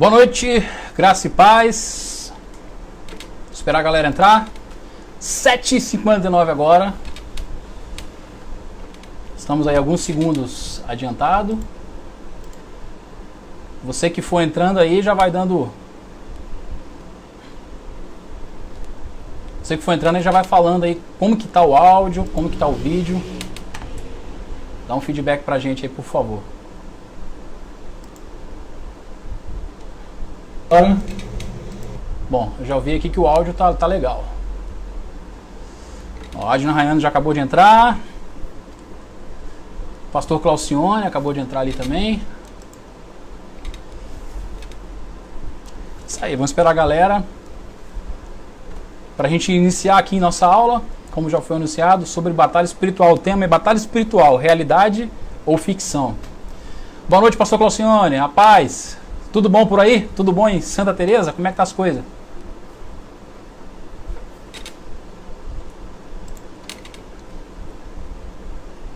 Boa noite, graça e paz. Vou esperar a galera entrar. 7h59 agora. Estamos aí alguns segundos adiantado. Você que for entrando aí já vai dando... Você que for entrando aí já vai falando aí como que tá o áudio, como que tá o vídeo. Dá um feedback pra gente aí, por favor. Bom, eu já ouvi aqui que o áudio tá legal. Ó, a Adina Rayano já acabou de entrar. Pastor Claucione acabou de entrar ali também. Isso aí, vamos esperar a galera para a gente iniciar aqui nossa aula, como já foi anunciado, sobre batalha espiritual. O tema é batalha espiritual, realidade ou ficção. Boa noite, Pastor Claucione, a paz. Tudo bom por aí? Tudo bom em Santa Teresa? Como é que tá as coisas?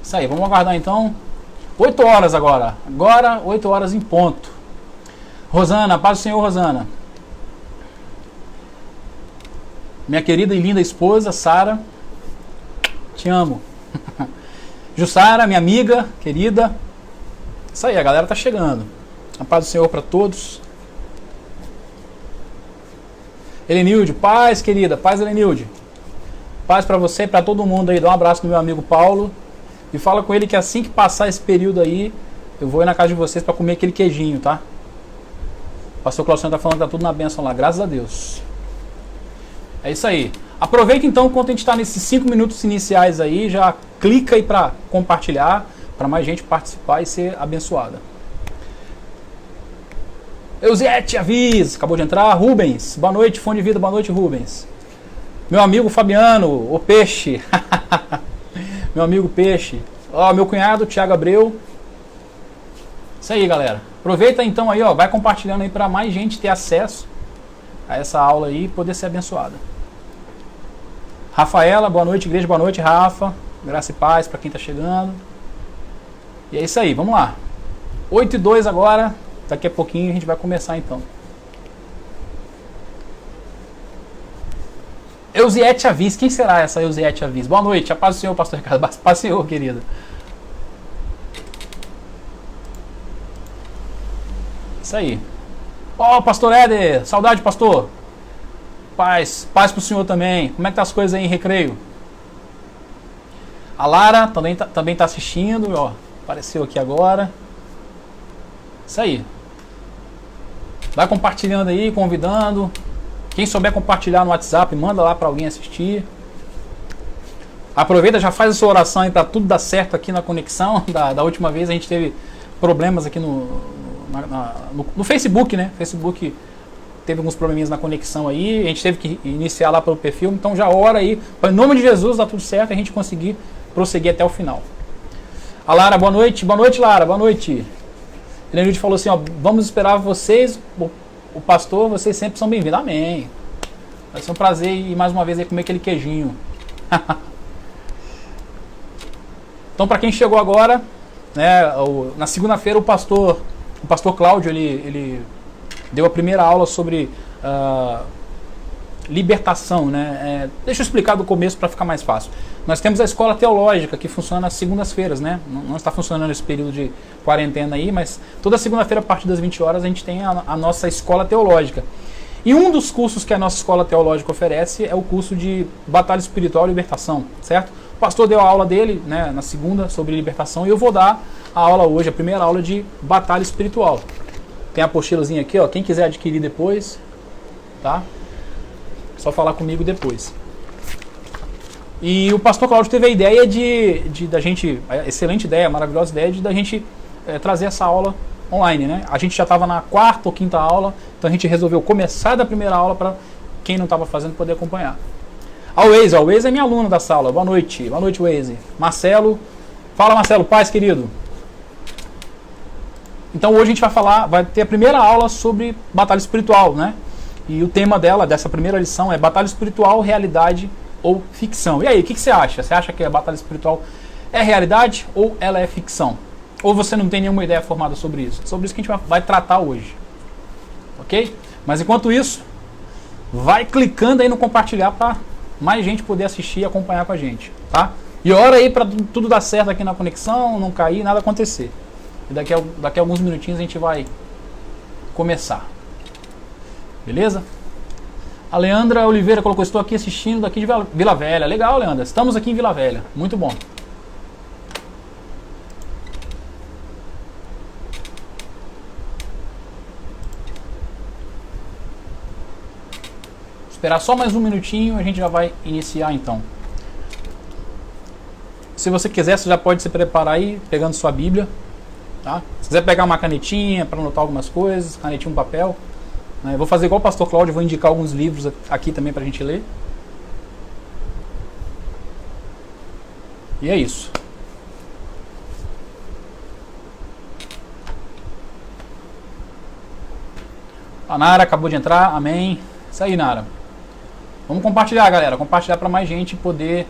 Isso aí, vamos aguardar então. 8 horas agora. Agora, 8 horas em ponto. Rosana, paz do Senhor, Rosana. Minha querida e linda esposa, Sara. Te amo. Jussara, minha amiga, querida. Isso aí, a galera tá chegando. A paz do Senhor para todos. Helenilde, paz, querida. Paz, Helenilde. Paz para você e para todo mundo aí. Dá um abraço no meu amigo Paulo. E fala com ele que assim que passar esse período aí, eu vou ir na casa de vocês para comer aquele queijinho, tá? O pastor Claudio tá falando que tá tudo na bênção lá. Graças a Deus. É isso aí. Aproveita então, enquanto a gente está nesses 5 minutos iniciais aí, já clica aí para compartilhar, para mais gente participar e ser abençoada. Eusiete Avis, acabou de entrar. Rubens, boa noite, Fone de Vida, boa noite, Rubens. Meu amigo Fabiano, o Peixe. Meu amigo Peixe. Ó, meu cunhado, Thiago Abreu. Isso aí, galera. Aproveita então aí, ó, vai compartilhando aí para mais gente ter acesso a essa aula aí e poder ser abençoada. Rafaela, boa noite, igreja, boa noite, Rafa. Graça e paz para quem tá chegando. E é isso aí, vamos lá. 8h02 agora. Daqui a pouquinho a gente vai começar então. Eusiete Avis, quem será essa Eusiete Avis? Boa noite, a paz do Senhor, pastor Ricardo. Paz do Senhor, querida. Isso aí. Ó, pastor Éder, saudade, pastor. Paz pro senhor também. Como é que tá as coisas aí em Recreio? A Lara também tá assistindo, ó. Apareceu aqui agora. Isso aí. Vai compartilhando aí, convidando. Quem souber compartilhar no WhatsApp, manda lá para alguém assistir. Aproveita, já faz a sua oração aí para tudo dar certo aqui na conexão. Da última vez a gente teve problemas aqui no Facebook, né? Facebook teve alguns probleminhas na conexão aí. A gente teve que iniciar lá pelo perfil. Então já ora aí, para em nome de Jesus, dá tudo certo e a gente conseguir prosseguir até o final. A Lara, boa noite. Boa noite, Lara. Boa noite. Ele falou assim, ó, vamos esperar vocês, o pastor, vocês sempre são bem-vindos. Amém. Vai ser um prazer ir mais uma vez aí comer aquele queijinho. Então, para quem chegou agora, né, na segunda-feira o pastor Cláudio, ele deu a primeira aula sobre libertação, né? Deixa eu explicar do começo para ficar mais fácil. Nós temos a escola teológica que funciona nas segundas-feiras, né? Não está funcionando esse período de quarentena aí, mas toda segunda-feira a partir das 20 horas a gente tem a nossa escola teológica. E um dos cursos que a nossa escola teológica oferece é o curso de Batalha Espiritual e Libertação, certo? O pastor deu a aula dele, né, na segunda sobre libertação e eu vou dar a aula hoje, a primeira aula de Batalha Espiritual. Tem a apostilazinha aqui, ó, quem quiser adquirir depois, tá? Só falar comigo depois. E o pastor Cláudio teve a ideia da gente, a excelente ideia, a maravilhosa ideia da gente trazer essa aula online, né? A gente já estava na 4ª ou 5ª aula, então a gente resolveu começar da primeira aula para quem não estava fazendo poder acompanhar. A Waze é minha aluna da sala. Boa noite, Waze. Marcelo, fala Marcelo, paz querido. Então hoje a gente vai ter a primeira aula sobre batalha espiritual, né? E o tema dessa primeira lição é batalha espiritual, realidade ou ficção. E aí, o que você acha? Você acha que a batalha espiritual é realidade ou ela é ficção? Ou você não tem nenhuma ideia formada sobre isso? Sobre isso que a gente vai tratar hoje. ok? Mas enquanto isso, vai clicando aí no compartilhar para mais gente poder assistir e acompanhar com a gente, tá? E ora aí para tudo dar certo aqui na conexão, não cair, nada acontecer. E daqui a alguns minutinhos a gente vai começar. Beleza? A Leandra Oliveira colocou: estou aqui assistindo daqui de Vila Velha. Legal, Leandra. Estamos aqui em Vila Velha. Muito bom. Esperar só mais um minutinho, a gente já vai iniciar então. Se você quiser, você já pode se preparar aí, pegando sua Bíblia. Tá? Se quiser pegar uma canetinha para anotar algumas coisas, canetinha, um papel. Né? Vou fazer igual o pastor Cláudio, vou indicar alguns livros aqui também para a gente ler. E é isso. A Nara acabou de entrar, amém. Isso aí, Nara. Vamos compartilhar, galera. Compartilhar para mais gente poder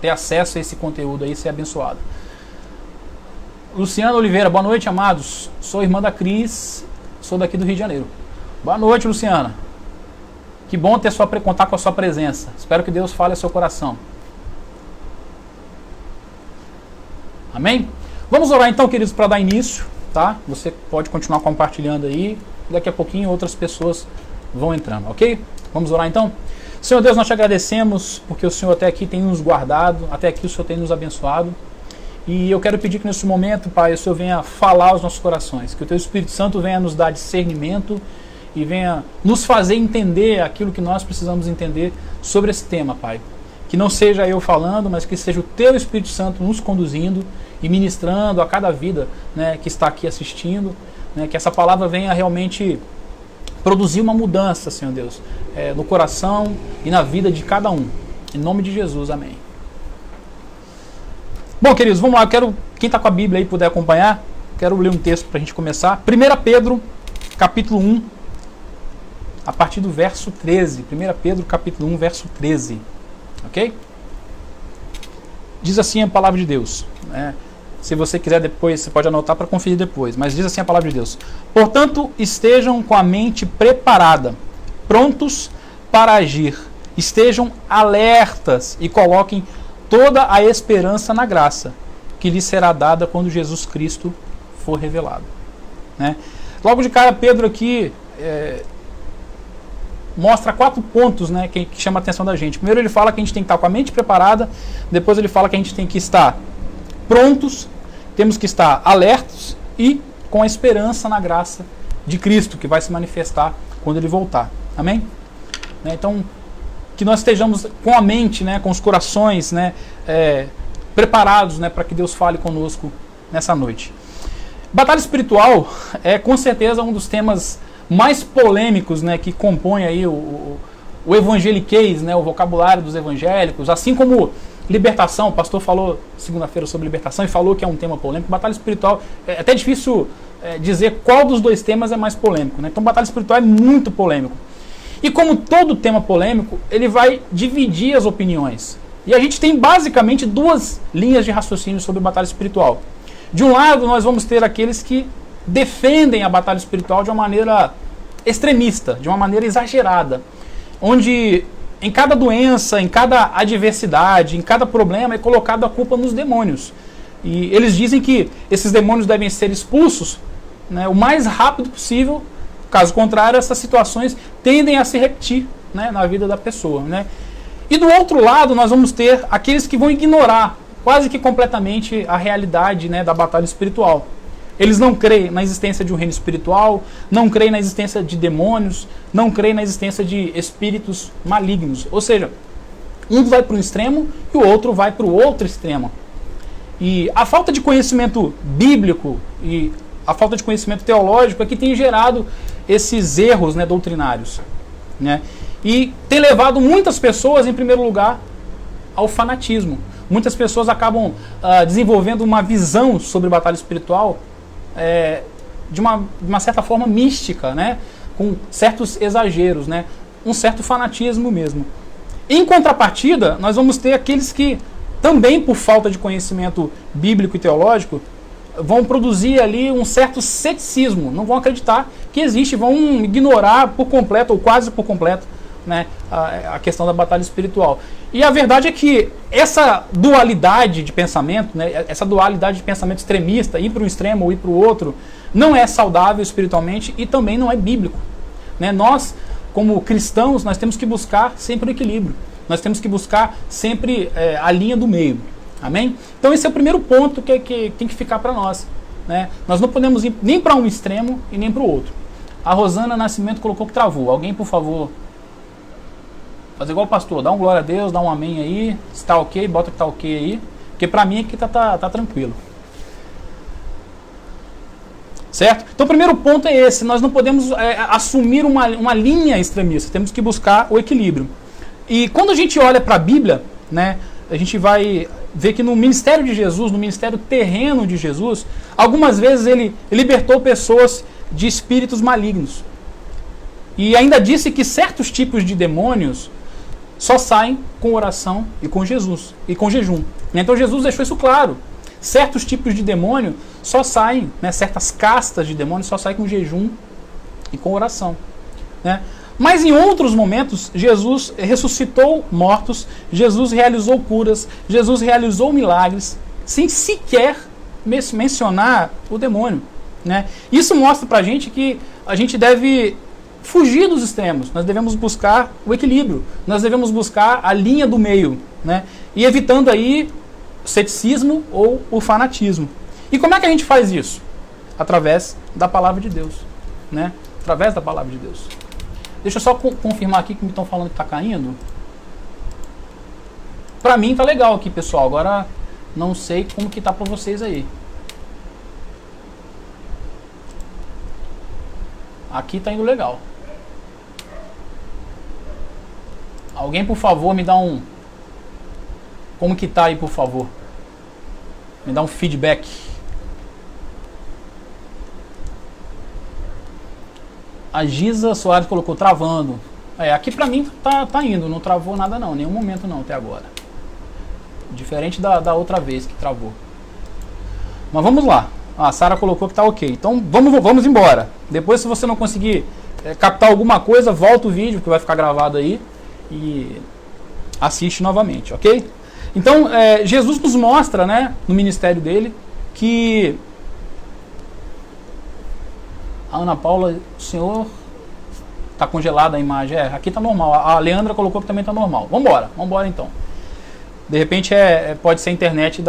ter acesso a esse conteúdo aí e ser abençoado. Luciana Oliveira, boa noite, amados. Sou irmã da Cris, sou daqui do Rio de Janeiro. Boa noite, Luciana. Que bom ter contar com a sua presença. Espero que Deus fale ao seu coração. Amém? Vamos orar então, queridos, para dar início, tá? Você pode continuar compartilhando aí. Daqui a pouquinho outras pessoas vão entrando, ok? Vamos orar então? Senhor Deus, nós te agradecemos porque o Senhor até aqui tem nos guardado, até aqui o Senhor tem nos abençoado. E eu quero pedir que nesse momento, Pai, o Senhor venha falar aos nossos corações, que o Teu Espírito Santo venha nos dar discernimento e venha nos fazer entender aquilo que nós precisamos entender sobre esse tema, Pai. Que não seja eu falando, mas que seja o Teu Espírito Santo nos conduzindo e ministrando a cada vida, né, que está aqui assistindo, né, que essa palavra venha realmente produzir uma mudança, Senhor Deus, no coração e na vida de cada um. Em nome de Jesus, amém. Bom, queridos, vamos lá. Quem está com a Bíblia aí puder acompanhar, quero ler um texto para a gente começar. 1 Pedro, capítulo 1, a partir do verso 13. 1 Pedro, capítulo 1, verso 13. Ok? Diz assim a palavra de Deus. Se você quiser depois, você pode anotar para conferir depois. Mas diz assim a palavra de Deus. Portanto, estejam com a mente preparada, prontos para agir. Estejam alertas e coloquem toda a esperança na graça que lhes será dada quando Jesus Cristo for revelado. Né? Logo de cara, Pedro aqui mostra 4 pontos, né, que chama a atenção da gente. Primeiro ele fala que a gente tem que estar com a mente preparada, depois ele fala que a gente tem que estar prontos, temos que estar alertos e com a esperança na graça de Cristo, que vai se manifestar quando ele voltar. Amém? Então, que nós estejamos com a mente, né, com os corações, né, preparados, né, para que Deus fale conosco nessa noite. Batalha espiritual é com certeza um dos temas mais polêmicos, né, que compõe aí o evangeliquez, né, o vocabulário dos evangélicos, assim como libertação. O pastor falou segunda-feira sobre libertação e falou que é um tema polêmico. Batalha espiritual, é até difícil dizer qual dos dois temas é mais polêmico, né? Então batalha espiritual é muito polêmico. E como todo tema polêmico, ele vai dividir as opiniões. E a gente tem basicamente 2 linhas de raciocínio sobre batalha espiritual. De um lado, nós vamos ter aqueles que defendem a batalha espiritual de uma maneira extremista, de uma maneira exagerada, onde em cada doença, em cada adversidade, em cada problema é colocada a culpa nos demônios. E eles dizem que esses demônios devem ser expulsos, né, o mais rápido possível. Caso contrário, essas situações tendem a se repetir, né, na vida da pessoa. Né? E do outro lado, nós vamos ter aqueles que vão ignorar quase que completamente a realidade, né, da batalha espiritual. Eles não creem na existência de um reino espiritual, não creem na existência de demônios, não creem na existência de espíritos malignos. Ou seja, um vai para um extremo e o outro vai para o outro extremo. E a falta de conhecimento bíblico e a falta de conhecimento teológico é que tem gerado esses erros, né, doutrinários. Né? E tem levado muitas pessoas, em primeiro lugar, ao fanatismo. Muitas pessoas acabam desenvolvendo uma visão sobre batalha espiritual de uma certa forma mística, né? Com certos exageros, né? Um certo fanatismo mesmo. Em contrapartida, nós vamos ter aqueles que, também por falta de conhecimento bíblico e teológico, vão produzir ali um certo ceticismo, não vão acreditar que que existe, vão ignorar por completo, ou quase por completo, né, a questão da batalha espiritual. E a verdade é que essa dualidade de pensamento, né, essa dualidade de pensamento extremista, ir para um extremo ou ir para o outro, não é saudável espiritualmente e também não é bíblico. Né? Nós, como cristãos, nós temos que buscar sempre o equilíbrio. Nós temos que buscar sempre a linha do meio. Amém? Então esse é o primeiro ponto que tem que ficar para nós. Né? Nós não podemos ir nem para um extremo e nem para o outro. A Rosana Nascimento colocou que travou. Alguém, por favor, fazer igual o pastor, dá um glória a Deus, dá um amém aí. Se está ok, bota que está ok aí. Porque para mim aqui tá tranquilo. Certo? Então o primeiro ponto é esse. Nós não podemos assumir uma linha extremista. Temos que buscar o equilíbrio. E quando a gente olha para a Bíblia, né, a gente vai ver que no ministério de Jesus, no ministério terreno de Jesus, algumas vezes ele libertou pessoas de espíritos malignos. E ainda disse que certos tipos de demônios só saem com oração e com Jesus, e com jejum. Então Jesus deixou isso claro. Certos tipos de demônio só saem, né, certas castas de demônios só saem com jejum e com oração. Né? Mas em outros momentos, Jesus ressuscitou mortos, Jesus realizou curas, Jesus realizou milagres, sem sequer mencionar o demônio. Né? Isso mostra pra gente que a gente deve fugir dos extremos, nós devemos buscar o equilíbrio, nós devemos buscar a linha do meio, né? E evitando aí o ceticismo ou o fanatismo. E como é que a gente faz isso? Através da palavra de Deus. Né? Através da palavra de Deus. Deixa eu só confirmar aqui que me estão falando que está caindo. Para mim tá legal aqui, pessoal. Agora não sei como que tá para vocês aí. Aqui tá indo legal. Alguém, por favor, me dá um... Como que tá aí, por favor? Me dá um feedback. A Giza Soares colocou travando. Aqui pra mim tá indo, não travou nada não, nenhum momento não até agora. Diferente da outra vez que travou. Mas vamos lá. A Sara colocou que tá ok. Então vamos embora. Depois, se você não conseguir captar alguma coisa, volta o vídeo que vai ficar gravado aí e assiste novamente, ok? Então, Jesus nos mostra, né, no ministério dele, que a Ana Paula, o senhor está congelada a imagem. Aqui está normal. A Leandra colocou que também está normal. Vambora então. De repente pode ser a internet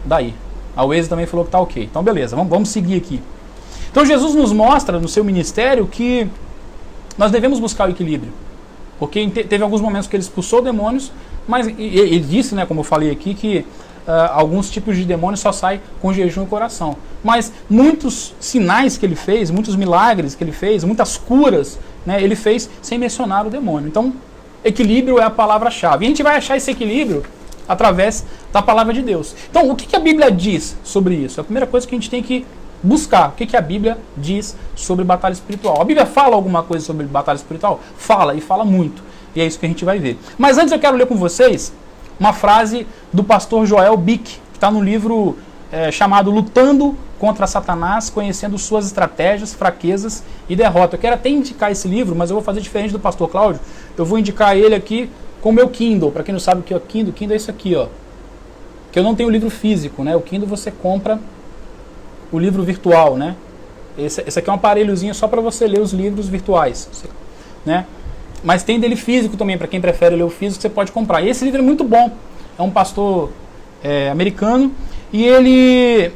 daí. A Waze também falou que está ok. Então beleza, vamos seguir aqui. Então Jesus nos mostra no seu ministério que nós devemos buscar o equilíbrio. Porque teve alguns momentos que ele expulsou demônios, mas ele disse, né, como eu falei aqui, que alguns tipos de demônios só saem com jejum e coração. Mas muitos sinais que ele fez, muitos milagres que ele fez, muitas curas, né, ele fez sem mencionar o demônio. Então, equilíbrio é a palavra-chave. E a gente vai achar esse equilíbrio através da palavra de Deus. Então, o que a Bíblia diz sobre isso? É a primeira coisa que a gente tem que buscar. O que a Bíblia diz sobre batalha espiritual? A Bíblia fala alguma coisa sobre batalha espiritual? Fala, e fala muito. E é isso que a gente vai ver. Mas antes eu quero ler com vocês uma frase do pastor Joel Bick, que está no livro chamado Lutando contra Satanás, conhecendo suas estratégias, fraquezas e derrota. Eu quero até indicar esse livro, mas eu vou fazer diferente do pastor Cláudio. Eu vou indicar ele aqui com o meu Kindle. Para quem não sabe o que é o Kindle, Kindle é isso aqui, ó. Que eu não tenho livro físico, né? O Kindle você compra o livro virtual, né? Esse aqui é um aparelhozinho só para você ler os livros virtuais, né? Mas tem dele físico também, para quem prefere ler o físico, você pode comprar. E esse livro é muito bom. É um pastor americano e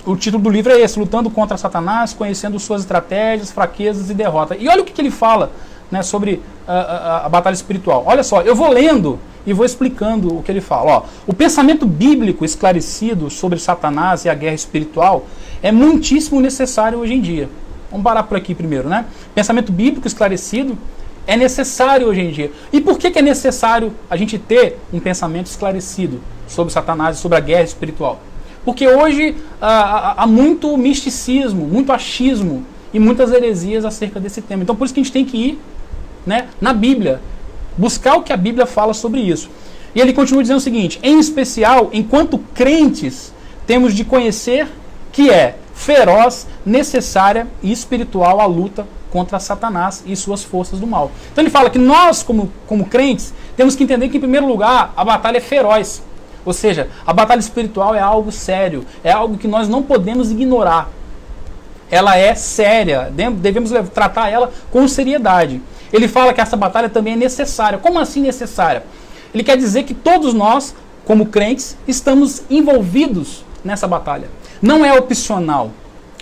o título do livro é esse, Lutando contra Satanás, conhecendo suas estratégias, fraquezas e derrota. E olha o que ele fala, né, sobre a batalha espiritual. Olha só, eu vou lendo e vou explicando o que ele fala. Ó, o pensamento bíblico esclarecido sobre Satanás e a guerra espiritual é muitíssimo necessário hoje em dia. Vamos parar por aqui primeiro, né? Pensamento bíblico esclarecido é necessário hoje em dia. E por que é necessário a gente ter um pensamento esclarecido sobre Satanás e sobre a guerra espiritual? Porque hoje há muito misticismo, muito achismo e muitas heresias acerca desse tema. Então por isso que a gente tem que ir, né, na Bíblia, buscar o que a Bíblia fala sobre isso. E ele continua dizendo o seguinte: em especial, enquanto crentes, temos de conhecer que é feroz, necessária e espiritual a luta contra Satanás e suas forças do mal. Então ele fala que nós, como crentes, temos que entender que, em primeiro lugar, a batalha é feroz. Ou seja, a batalha espiritual é algo sério, é algo que nós não podemos ignorar. Ela é séria, devemos tratar ela com seriedade. Ele fala que essa batalha também é necessária. Como assim necessária? Ele quer dizer que todos nós, como crentes, estamos envolvidos nessa batalha. Não é opcional.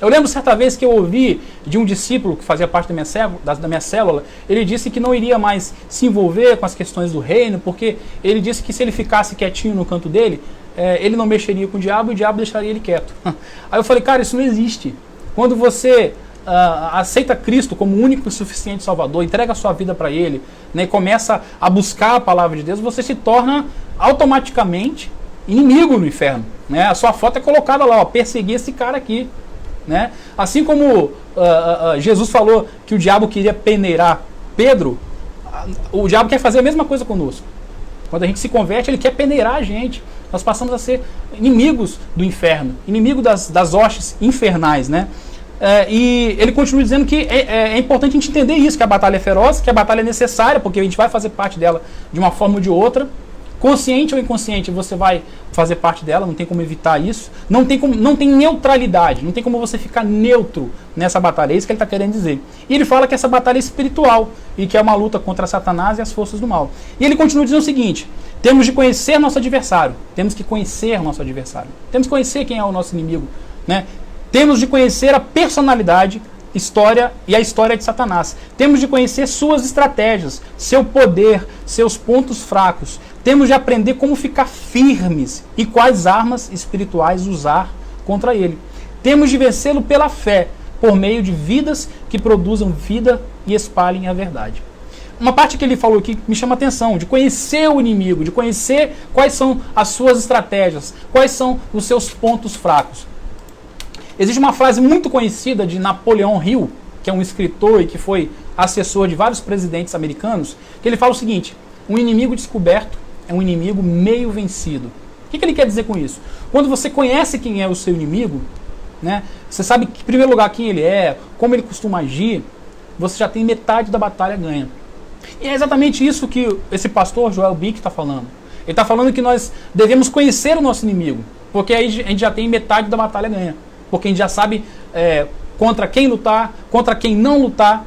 Eu lembro certa vez que eu ouvi de um discípulo que fazia parte da minha célula, ele disse que não iria mais se envolver com as questões do reino, porque ele disse que se ele ficasse quietinho no canto dele, ele não mexeria com o diabo e o diabo deixaria ele quieto. Aí eu falei, cara, isso não existe. Quando você aceita Cristo como único e suficiente Salvador, entrega a sua vida para Ele, né, e começa a buscar a palavra de Deus, você se torna automaticamente inimigo no inferno. Né? A sua foto é colocada lá, ó, perseguir esse cara aqui. Né? Assim como Jesus falou que o diabo queria peneirar Pedro, o diabo quer fazer a mesma coisa conosco. Quando a gente se converte, ele quer peneirar a gente. Nós passamos a ser inimigos do inferno, inimigo das hostes infernais. Né? E ele continua dizendo que é importante a gente entender isso, que a batalha é feroz, que a batalha é necessária, porque a gente vai fazer parte dela de uma forma ou de outra. Consciente ou inconsciente, você vai fazer parte dela, não tem como evitar isso. Não tem neutralidade, não tem como você ficar neutro nessa batalha. É isso que ele está querendo dizer. E ele fala que essa batalha é espiritual e que é uma luta contra Satanás e as forças do mal. E ele continua dizendo o seguinte: temos de conhecer nosso adversário. Temos que conhecer nosso adversário. Temos que conhecer quem é o nosso inimigo. Né? Temos de conhecer a personalidade, história e a história de Satanás. Temos de conhecer suas estratégias, seu poder, seus pontos fracos. Temos de aprender como ficar firmes e quais armas espirituais usar contra ele. Temos de vencê-lo pela fé, por meio de vidas que produzam vida e espalhem a verdade. Uma parte que ele falou aqui me chama a atenção, de conhecer o inimigo, de conhecer quais são as suas estratégias, quais são os seus pontos fracos. Existe uma frase muito conhecida de Napoleão Hill, que é um escritor e que foi assessor de vários presidentes americanos, que ele fala o seguinte: um inimigo descoberto é um inimigo meio vencido. O que ele quer dizer com isso? Quando você conhece quem é o seu inimigo, né, você sabe, em primeiro lugar, quem ele é, como ele costuma agir, você já tem metade da batalha ganha. E é exatamente isso que esse pastor Joel Bick está falando. Ele está falando que nós devemos conhecer o nosso inimigo, porque aí a gente já tem metade da batalha ganha. Porque a gente já sabe contra quem lutar, contra quem não lutar,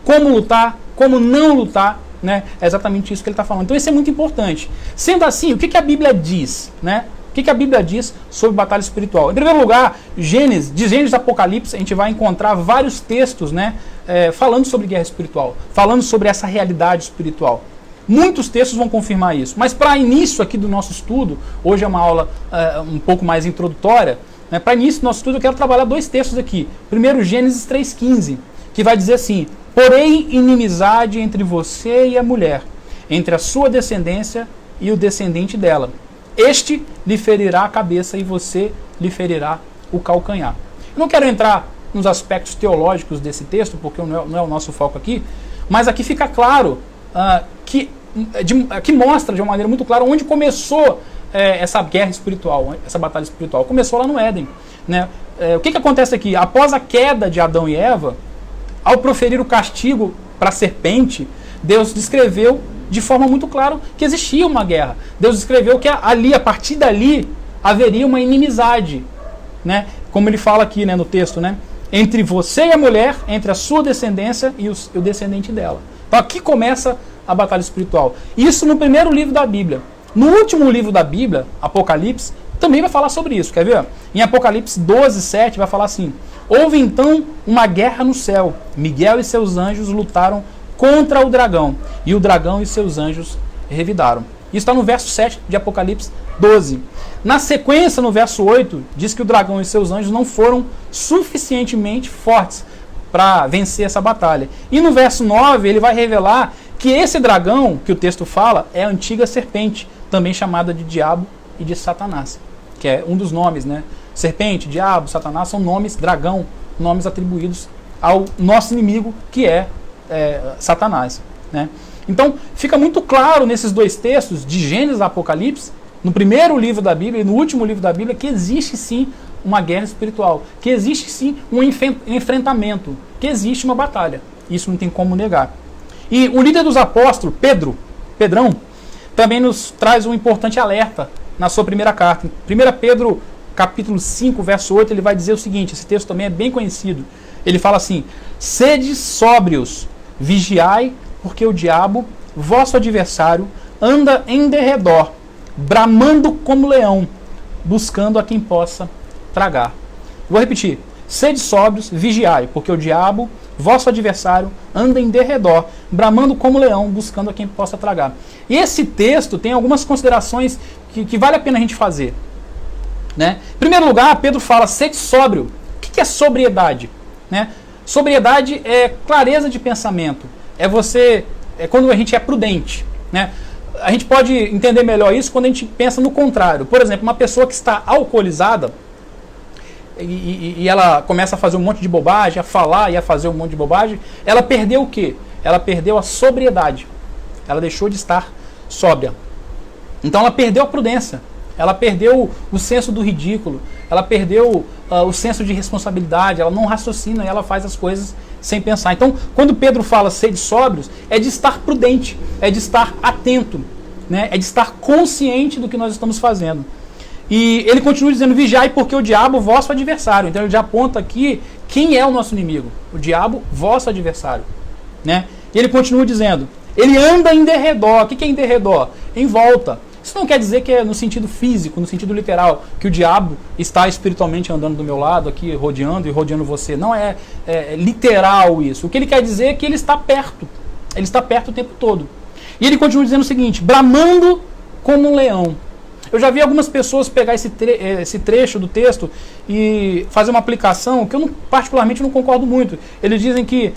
como não lutar. Né? É exatamente isso que ele está falando. Então isso é muito importante. Sendo assim, o que a Bíblia diz? Né? O que a Bíblia diz sobre batalha espiritual? Em primeiro lugar, de Gênesis a Apocalipse, a gente vai encontrar vários textos, né, falando sobre guerra espiritual, falando sobre essa realidade espiritual. Muitos textos vão confirmar isso. Mas para início aqui do nosso estudo, hoje é uma aula um pouco mais introdutória, né, para início do nosso estudo eu quero trabalhar dois textos aqui. Primeiro, Gênesis 3,15, que vai dizer assim: porém, inimizade entre você e a mulher, entre a sua descendência e o descendente dela. Este lhe ferirá a cabeça e você lhe ferirá o calcanhar. Eu não quero entrar nos aspectos teológicos desse texto, porque não é o nosso foco aqui, mas aqui fica claro que mostra de uma maneira muito clara onde começou essa guerra espiritual, essa batalha espiritual. Começou lá no Éden. Né? O que acontece aqui? Após a queda de Adão e Eva, ao proferir o castigo para a serpente, Deus descreveu de forma muito clara que existia uma guerra. Deus descreveu que ali, a partir dali, haveria uma inimizade. Né? Como ele fala aqui, né, no texto, né? Entre você e a mulher, entre a sua descendência e o descendente dela. Então aqui começa a batalha espiritual. Isso no primeiro livro da Bíblia. No último livro da Bíblia, Apocalipse, também vai falar sobre isso. Quer ver? Em Apocalipse 12:7 vai falar assim: houve então uma guerra no céu. Miguel e seus anjos lutaram contra o dragão, e o dragão e seus anjos revidaram. Isso está no verso 7 de Apocalipse 12. Na sequência, no verso 8, diz que o dragão e seus anjos não foram suficientemente fortes para vencer essa batalha. E no verso 9, ele vai revelar que esse dragão, que o texto fala, é a antiga serpente, também chamada de diabo e de Satanás, que é um dos nomes, né? Serpente, diabo, Satanás são nomes, dragão, nomes atribuídos ao nosso inimigo, que é Satanás. Né? Então, fica muito claro nesses dois textos, de Gênesis e Apocalipse, no primeiro livro da Bíblia e no último livro da Bíblia, que existe sim uma guerra espiritual, que existe sim um enfrentamento, que existe uma batalha. Isso não tem como negar. E o líder dos apóstolos, Pedrão, também nos traz um importante alerta na sua primeira carta. Em 1 Pedro, capítulo 5, verso 8, ele vai dizer o seguinte, esse texto também é bem conhecido. Ele fala assim: sede sóbrios, vigiai, porque o diabo, vosso adversário, anda em derredor, bramando como leão, buscando a quem possa tragar. Vou repetir. Sede sóbrios, vigiai, porque o diabo, vosso adversário, anda em derredor, bramando como leão, buscando a quem possa tragar. E esse texto tem algumas considerações que vale a pena a gente fazer. Né? Em primeiro lugar, Pedro fala, sede sóbrio. O que é sobriedade? Né? Sobriedade é clareza de pensamento. É quando a gente é prudente. Né? A gente pode entender melhor isso quando a gente pensa no contrário. Por exemplo, uma pessoa que está alcoolizada, e ela começa a fazer um monte de bobagem, a falar e a fazer um monte de bobagem, ela perdeu o quê? Ela perdeu a sobriedade. Ela deixou de estar sóbria. Então ela perdeu a prudência. Ela perdeu o senso do ridículo. Ela perdeu o senso de responsabilidade. Ela não raciocina e ela faz as coisas sem pensar. Então, quando Pedro fala sede sóbrios, é de estar prudente, é de estar atento, né? É de estar consciente do que nós estamos fazendo. E ele continua dizendo, vigiai porque o diabo, vosso adversário. Então ele já aponta aqui quem é o nosso inimigo. O diabo, vosso adversário. Né? E ele continua dizendo, ele anda em derredor. O que é em derredor? Em volta. Isso não quer dizer que é no sentido físico, no sentido literal, que o diabo está espiritualmente andando do meu lado, aqui rodeando e rodeando você. Não é literal isso. O que ele quer dizer é que ele está perto. Ele está perto o tempo todo. E ele continua dizendo o seguinte, bramando como um leão. Eu já vi algumas pessoas pegar esse trecho do texto e fazer uma aplicação que eu particularmente não concordo muito. Eles dizem que,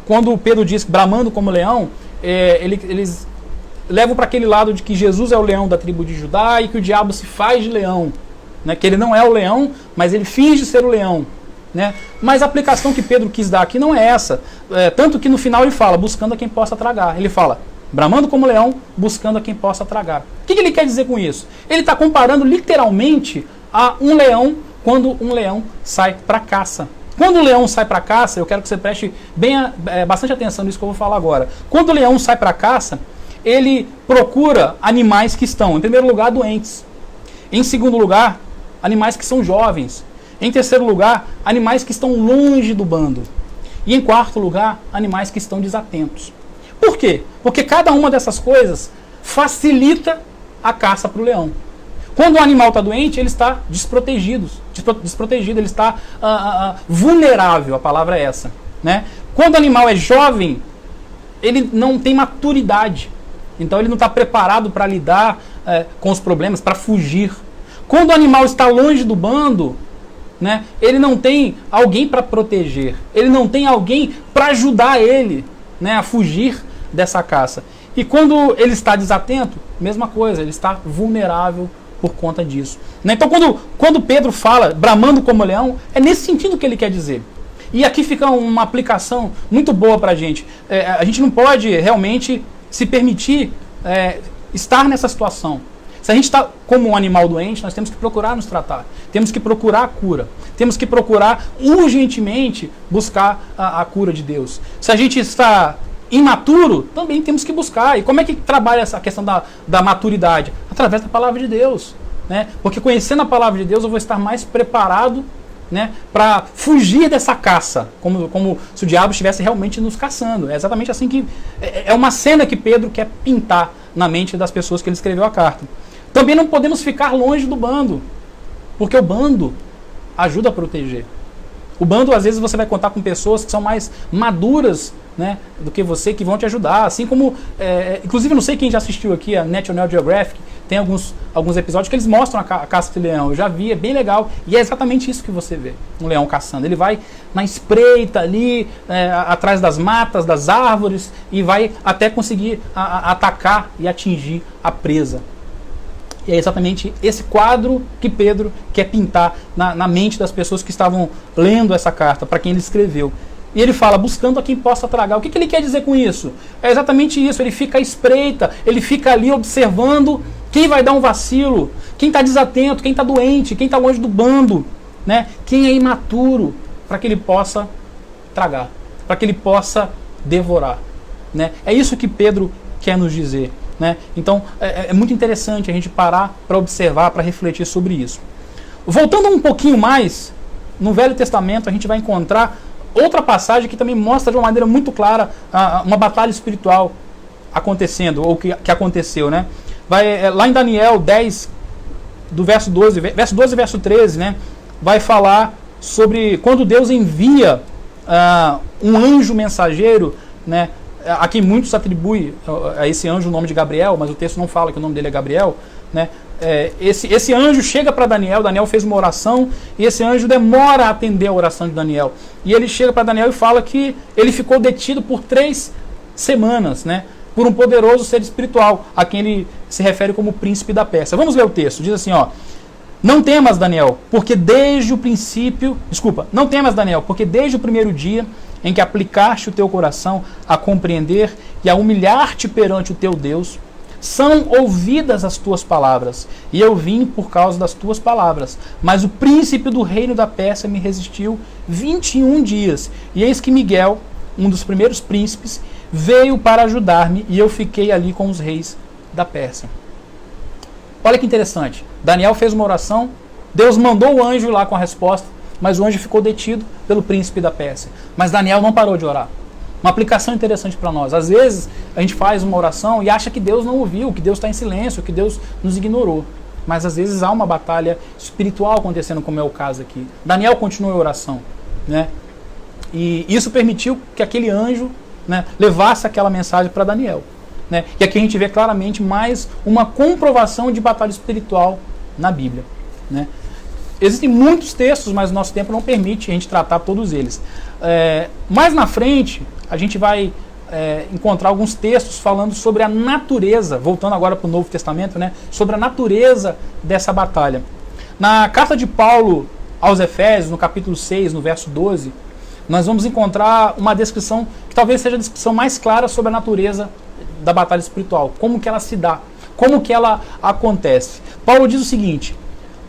quando Pedro diz bramando como leão, eles levam para aquele lado de que Jesus é o leão da tribo de Judá e que o diabo se faz de leão. Né? Que ele não é o leão, mas ele finge ser o leão. Né? Mas a aplicação que Pedro quis dar aqui não é essa. Tanto que no final ele fala, buscando a quem possa tragar. Ele fala, bramando como leão, buscando a quem possa tragar. O que ele quer dizer com isso? Ele está comparando literalmente a um leão quando um leão sai para caça. Quando o leão sai para caça, eu quero que você preste bastante atenção nisso que eu vou falar agora. Quando o leão sai para caça, ele procura animais que estão, em primeiro lugar, doentes. Em segundo lugar, animais que são jovens. Em terceiro lugar, animais que estão longe do bando. E em quarto lugar, animais que estão desatentos. Por quê? Porque cada uma dessas coisas facilita a caça para o leão. Quando o animal está doente, ele está desprotegido, ele está vulnerável, a palavra é essa. Né? Quando o animal é jovem, ele não tem maturidade, então ele não está preparado para lidar com os problemas, para fugir. Quando o animal está longe do bando, né, ele não tem alguém para proteger, ele não tem alguém para ajudar ele, né, a fugir dessa caça. E quando ele está desatento, mesma coisa, ele está vulnerável por conta disso. Né? Então quando Pedro fala bramando como leão, é nesse sentido que ele quer dizer. E aqui fica uma aplicação muito boa para a gente. A gente não pode realmente se permitir estar nessa situação. Se a gente está como um animal doente, nós temos que procurar nos tratar. Temos que procurar a cura. Temos que procurar urgentemente buscar a cura de Deus. Se a gente está imaturo, também temos que buscar. E como é que trabalha essa questão da maturidade? Através da palavra de Deus. Né? Porque conhecendo a palavra de Deus, eu vou estar mais preparado, né, para fugir dessa caça, como se o diabo estivesse realmente nos caçando. É exatamente assim que... É uma cena que Pedro quer pintar na mente das pessoas que ele escreveu a carta. Também não podemos ficar longe do bando, porque o bando ajuda a proteger. O bando, às vezes, você vai contar com pessoas que são mais maduras, né, do que você, que vão te ajudar. Assim como, inclusive, não sei quem já assistiu aqui a National Geographic, tem alguns episódios que eles mostram a caça de leão. Eu já vi, é bem legal. E é exatamente isso que você vê, um leão caçando. Ele vai na espreita ali, atrás das matas, das árvores, e vai até conseguir atacar e atingir a presa. E é exatamente esse quadro que Pedro quer pintar na mente das pessoas que estavam lendo essa carta, para quem ele escreveu. E ele fala, buscando a quem possa tragar. O que ele quer dizer com isso? É exatamente isso, ele fica à espreita, ele fica ali observando quem vai dar um vacilo, quem está desatento, quem está doente, quem está longe do bando. né? Quem é imaturo para que ele possa tragar, para que ele possa devorar, né? É isso que Pedro quer nos dizer, né? Então é muito interessante a gente parar para observar, para refletir sobre isso. Voltando um pouquinho mais, no Velho Testamento a gente vai encontrar outra passagem que também mostra de uma maneira muito clara uma batalha espiritual acontecendo, ou que aconteceu, né? Lá em Daniel 10, do verso 12 e verso 13, né? Vai falar sobre quando Deus envia um anjo mensageiro, né? A quem muitos atribuem a esse anjo o nome de Gabriel, mas o texto não fala que o nome dele é Gabriel, né? Esse anjo chega para Daniel, Daniel fez uma oração, e esse anjo demora a atender a oração de Daniel. E ele chega para Daniel e fala que ele ficou detido por 3 semanas, né? Por um poderoso ser espiritual, a quem ele se refere como príncipe da Pérsia. Vamos ler o texto, diz assim, ó: não temas, Daniel, porque desde o princípio... Desculpa, não temas, Daniel, porque desde o primeiro dia em que aplicaste o teu coração a compreender e a humilhar-te perante o teu Deus, são ouvidas as tuas palavras, e eu vim por causa das tuas palavras. Mas o príncipe do reino da Pérsia me resistiu 21 dias, e eis que Miguel, um dos primeiros príncipes, veio para ajudar-me, e eu fiquei ali com os reis da Pérsia. Olha que interessante. Daniel fez uma oração, Deus mandou o anjo lá com a resposta, mas o anjo ficou detido pelo príncipe da Pérsia. Mas Daniel não parou de orar. Uma aplicação interessante para nós. Às vezes a gente faz uma oração e acha que Deus não ouviu, que Deus está em silêncio, que Deus nos ignorou. Mas às vezes há uma batalha espiritual acontecendo, como é o caso aqui. Daniel continuou a oração, né? E isso permitiu que aquele anjo, né, levasse aquela mensagem para Daniel, né? E aqui a gente vê claramente mais uma comprovação de batalha espiritual na Bíblia, né? Existem muitos textos, mas o nosso tempo não permite a gente tratar todos eles. Mais na frente, a gente vai encontrar alguns textos falando sobre a natureza, voltando agora para o Novo Testamento, né, sobre a natureza dessa batalha. Na carta de Paulo aos Efésios, no capítulo 6, no verso 12, nós vamos encontrar uma descrição que talvez seja a descrição mais clara sobre a natureza da batalha espiritual, como que ela se dá, como que ela acontece. Paulo diz o seguinte: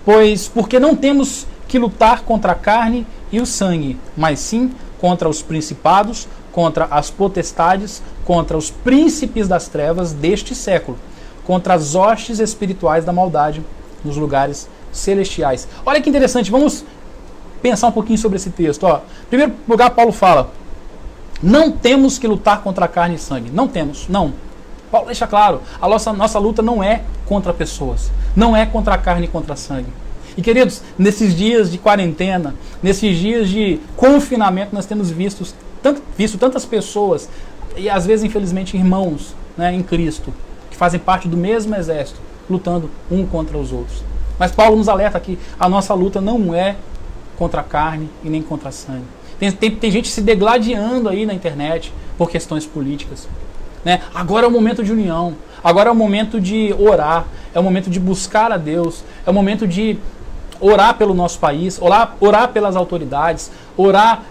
pois porque não temos que lutar contra a carne e o sangue, mas sim contra os principados, contra as potestades, contra os príncipes das trevas deste século, contra as hostes espirituais da maldade nos lugares celestiais. Olha que interessante, vamos pensar um pouquinho sobre esse texto. Ó, em primeiro lugar, Paulo fala: não temos que lutar contra a carne e sangue. Não temos, não. Paulo deixa claro, a nossa luta não é contra pessoas, não é contra a carne e contra a sangue. E queridos, nesses dias de quarentena, nesses dias de confinamento, nós temos visto tantas pessoas, e às vezes infelizmente irmãos, né, em Cristo, que fazem parte do mesmo exército, lutando um contra os outros. Mas Paulo nos alerta que a nossa luta não é contra a carne e nem contra a sangue. Tem gente se degladiando aí na internet por questões políticas, né? Agora é o momento de união, agora é o momento de orar, é o momento de buscar a Deus, é o momento de orar pelo nosso país, orar pelas autoridades, orar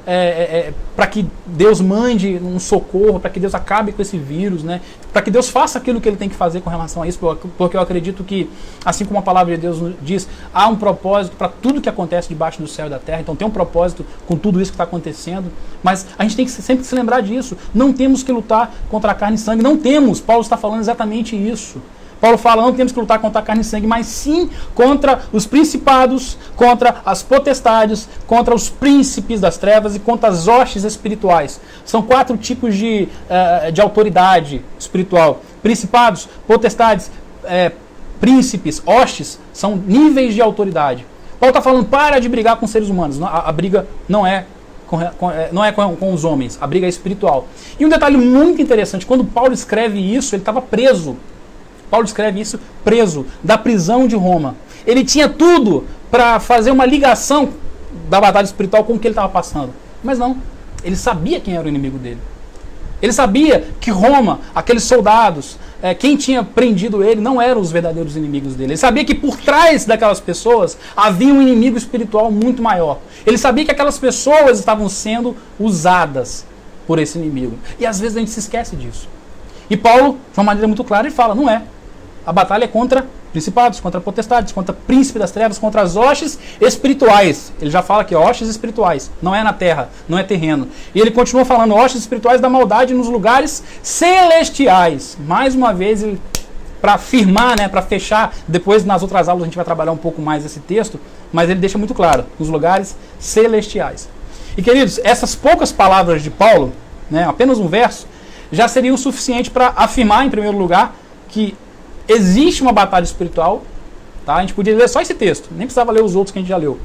para que Deus mande um socorro, para que Deus acabe com esse vírus, né? Para que Deus faça aquilo que Ele tem que fazer com relação a isso, porque eu acredito que, assim como a palavra de Deus diz, há um propósito para tudo que acontece debaixo do céu e da terra. Então tem um propósito com tudo isso que está acontecendo, mas a gente tem que sempre se lembrar disso. Não temos que lutar contra a carne e sangue, não temos. Paulo está falando exatamente isso. Paulo fala: não temos que lutar contra a carne e sangue, mas sim contra os principados, contra as potestades, contra os príncipes das trevas e contra as hostes espirituais. São 4 tipos de autoridade espiritual: principados, potestades, príncipes, hostes, são níveis de autoridade. Paulo está falando: para de brigar com seres humanos. A briga não é com os homens, a briga é espiritual. E um detalhe muito interessante: quando Paulo escreve isso, ele estava preso. Paulo escreve isso preso, da prisão de Roma. Ele tinha tudo para fazer uma ligação da batalha espiritual com o que ele estava passando. Mas não, ele sabia quem era o inimigo dele. Ele sabia que Roma, aqueles soldados, quem tinha prendido ele não eram os verdadeiros inimigos dele. Ele sabia que por trás daquelas pessoas havia um inimigo espiritual muito maior. Ele sabia que aquelas pessoas estavam sendo usadas por esse inimigo. E às vezes a gente se esquece disso. E Paulo, de uma maneira muito clara, ele fala: não é. A batalha é contra principados, contra potestades, contra príncipe das trevas, contra as hostes espirituais. Ele já fala que hostes espirituais, não é na terra, não é terreno. E ele continua falando hostes espirituais da maldade nos lugares celestiais. Mais uma vez, para afirmar, né, para fechar, depois nas outras aulas a gente vai trabalhar um pouco mais esse texto, mas ele deixa muito claro, nos lugares celestiais. E queridos, essas poucas palavras de Paulo, né, apenas um verso, já seriam suficiente para afirmar, em primeiro lugar, que existe uma batalha espiritual, tá? A gente podia ler só esse texto, nem precisava ler os outros que a gente já leu,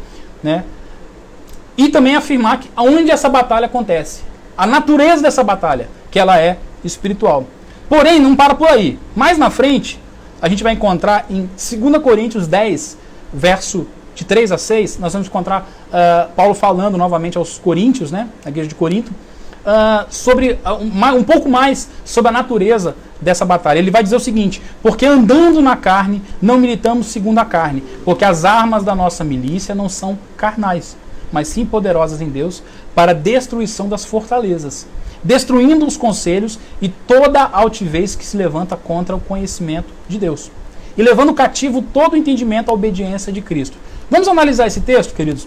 né? E também afirmar que onde essa batalha acontece, a natureza dessa batalha, que ela é espiritual. Porém, não para por aí. Mais na frente, a gente vai encontrar em 2 Coríntios 10, verso de 3 a 6, nós vamos encontrar Paulo falando novamente aos coríntios, né, na igreja de Corinto, sobre um pouco mais sobre a natureza dessa batalha. Ele vai dizer o seguinte: porque andando na carne, não militamos segundo a carne, porque as armas da nossa milícia não são carnais, mas sim poderosas em Deus para a destruição das fortalezas, destruindo os conselhos e toda altivez que se levanta contra o conhecimento de Deus, e levando cativo todo o entendimento à obediência de Cristo. Vamos analisar esse texto, queridos?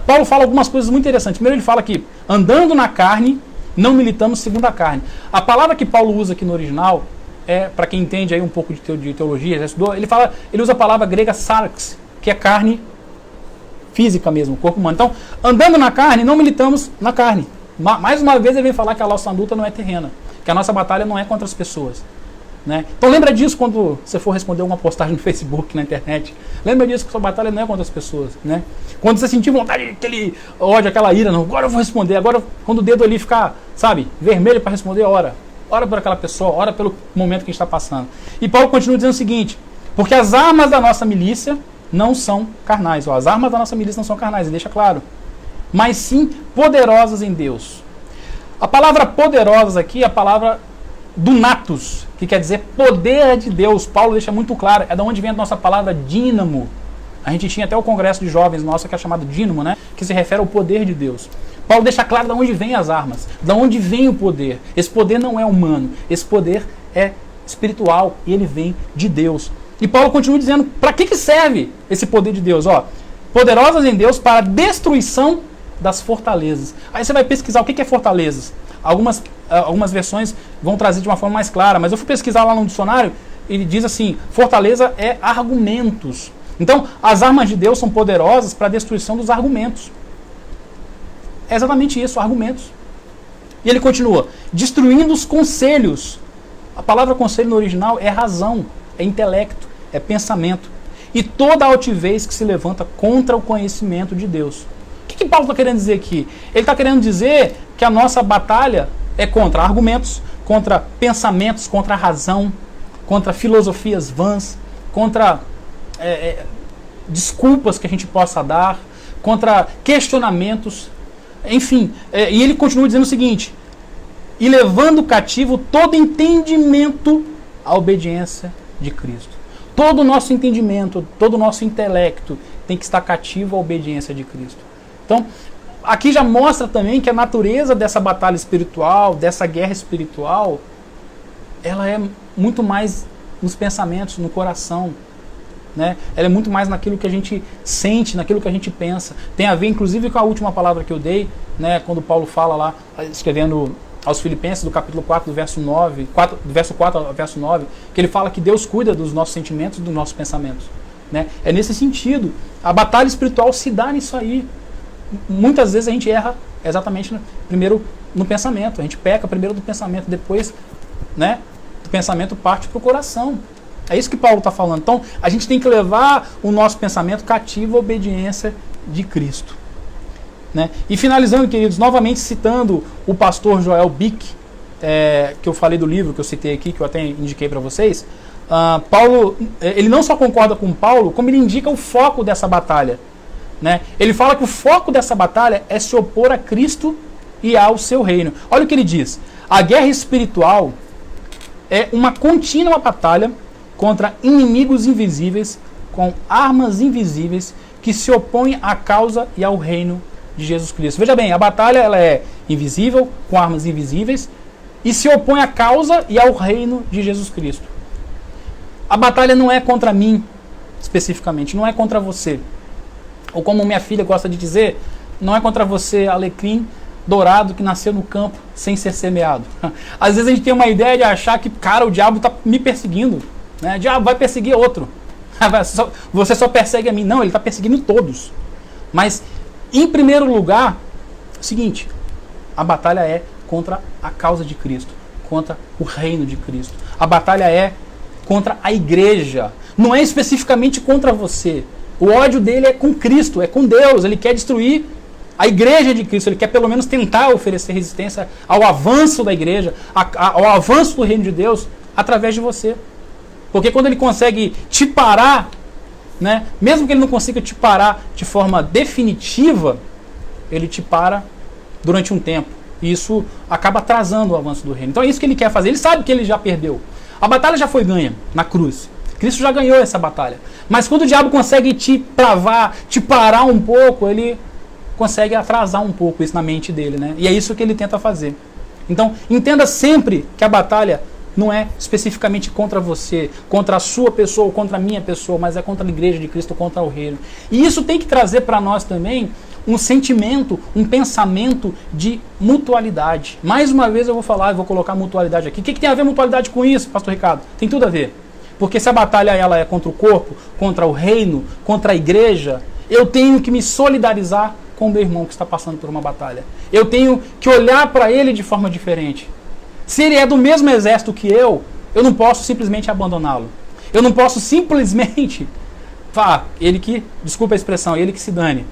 Paulo fala algumas coisas muito interessantes. Primeiro ele fala que, andando na carne, não militamos segundo a carne. A palavra que Paulo usa aqui no original, para quem entende aí um pouco de teologia, já estudou, ele usa a palavra grega sarx, que é carne física mesmo, corpo humano. Então, andando na carne, não militamos na carne. Mais uma vez ele vem falar que a nossa luta não é terrena, que a nossa batalha não é contra as pessoas. Né? Então lembra disso quando você for responder uma postagem no Facebook, na internet. Lembra disso, que sua batalha não é contra as pessoas. Né? Quando você sentir vontade, aquele ódio, aquela ira, não, agora eu vou responder. Agora, quando o dedo ali ficar, sabe, vermelho para responder, ora. Ora por aquela pessoa, ora pelo momento que a gente está passando. E Paulo continua dizendo o seguinte: porque as armas da nossa milícia não são carnais. As armas da nossa milícia não são carnais, ele deixa claro. Mas sim poderosas em Deus. A palavra poderosas aqui é a palavra dunatos, que quer dizer poder de Deus. Paulo deixa muito claro, é da onde vem a nossa palavra dínamo. A gente tinha até o congresso de jovens nosso que é chamado dínamo, né? Que se refere ao poder de Deus. Paulo deixa claro de onde vem as armas, de onde vem o poder. Esse poder não é humano, esse poder é espiritual e ele vem de Deus. E Paulo continua dizendo, para que serve esse poder de Deus? Poderosas em Deus para a destruição das fortalezas. Aí você vai pesquisar o que é fortalezas. Algumas versões vão trazer de uma forma mais clara, mas eu fui pesquisar lá no dicionário e ele diz assim: fortaleza é argumentos. Então, as armas de Deus são poderosas para a destruição dos argumentos. É exatamente isso, argumentos. E ele continua: destruindo os conselhos. A palavra conselho no original é razão, é intelecto, é pensamento. E toda altivez que se levanta contra o conhecimento de Deus. O que Paulo está querendo dizer aqui? Ele está querendo dizer que a nossa batalha é contra argumentos, contra pensamentos, contra a razão, contra filosofias vãs, contra desculpas que a gente possa dar, contra questionamentos, enfim. E ele continua dizendo o seguinte: e levando cativo todo entendimento à obediência de Cristo. Todo o nosso entendimento, todo o nosso intelecto tem que estar cativo à obediência de Cristo. Então, aqui já mostra também que a natureza dessa batalha espiritual, dessa guerra espiritual, ela é muito mais nos pensamentos, no coração. Né? Ela é muito mais naquilo que a gente sente, naquilo que a gente pensa. Tem a ver, inclusive, com a última palavra que eu dei, né? Quando Paulo fala lá, escrevendo aos Filipenses, do capítulo 4, do verso 4 ao verso 9, que ele fala que Deus cuida dos nossos sentimentos e dos nossos pensamentos. Né? É nesse sentido. A batalha espiritual se dá nisso aí. Muitas vezes a gente erra exatamente primeiro no pensamento. A gente peca primeiro do pensamento, depois, né, do pensamento parte para o coração. É isso que Paulo está falando. Então, a gente tem que levar o nosso pensamento cativo à obediência de Cristo. Né? E finalizando, queridos, novamente citando o pastor Joel Bick, que eu falei do livro, que eu citei aqui, que eu até indiquei para vocês, Paulo, ele não só concorda com Paulo, como ele indica o foco dessa batalha. Né? Ele fala que o foco dessa batalha é se opor a Cristo e ao seu reino. Olha o que ele diz: a guerra espiritual é uma contínua batalha contra inimigos invisíveis, com armas invisíveis que se opõem à causa e ao reino de Jesus Cristo. Veja bem, a batalha ela é invisível, com armas invisíveis, e se opõe à causa e ao reino de Jesus Cristo. A batalha não é contra mim, especificamente, não é contra você. Ou como minha filha gosta de dizer, não é contra você, alecrim dourado que nasceu no campo sem ser semeado. Às vezes a gente tem uma ideia de achar que, cara, o diabo está me perseguindo. Né? O diabo vai perseguir outro. Você só persegue a mim. Não, ele está perseguindo todos. Mas, em primeiro lugar, é o seguinte, a batalha é contra a causa de Cristo, contra o reino de Cristo. A batalha é contra a igreja. Não é especificamente contra você. O ódio dele é com Cristo, é com Deus. Ele quer destruir a igreja de Cristo. Ele quer pelo menos tentar oferecer resistência ao avanço da igreja, ao avanço do reino de Deus, através de você. Porque quando ele consegue te parar, né, mesmo que ele não consiga te parar de forma definitiva, ele te para durante um tempo. E isso acaba atrasando o avanço do reino. Então é isso que ele quer fazer. Ele sabe que ele já perdeu. A batalha já foi ganha na cruz. Cristo já ganhou essa batalha. Mas quando o diabo consegue te travar, te parar um pouco, ele consegue atrasar um pouco isso na mente dele, né? E é isso que ele tenta fazer. Então, entenda sempre que a batalha não é especificamente contra você, contra a sua pessoa ou contra a minha pessoa, mas é contra a igreja de Cristo, contra o reino. E isso tem que trazer para nós também um sentimento, um pensamento de mutualidade. Mais uma vez eu vou falar, eu vou colocar mutualidade aqui. O que tem a ver mutualidade com isso, pastor Ricardo? Tem tudo a ver. Porque se a batalha ela é contra o corpo, contra o reino, contra a igreja, eu tenho que me solidarizar com o meu irmão que está passando por uma batalha. Eu tenho que olhar para ele de forma diferente. Se ele é do mesmo exército que eu não posso simplesmente abandoná-lo. Eu não posso simplesmente ele que, desculpa a expressão, ele que se dane.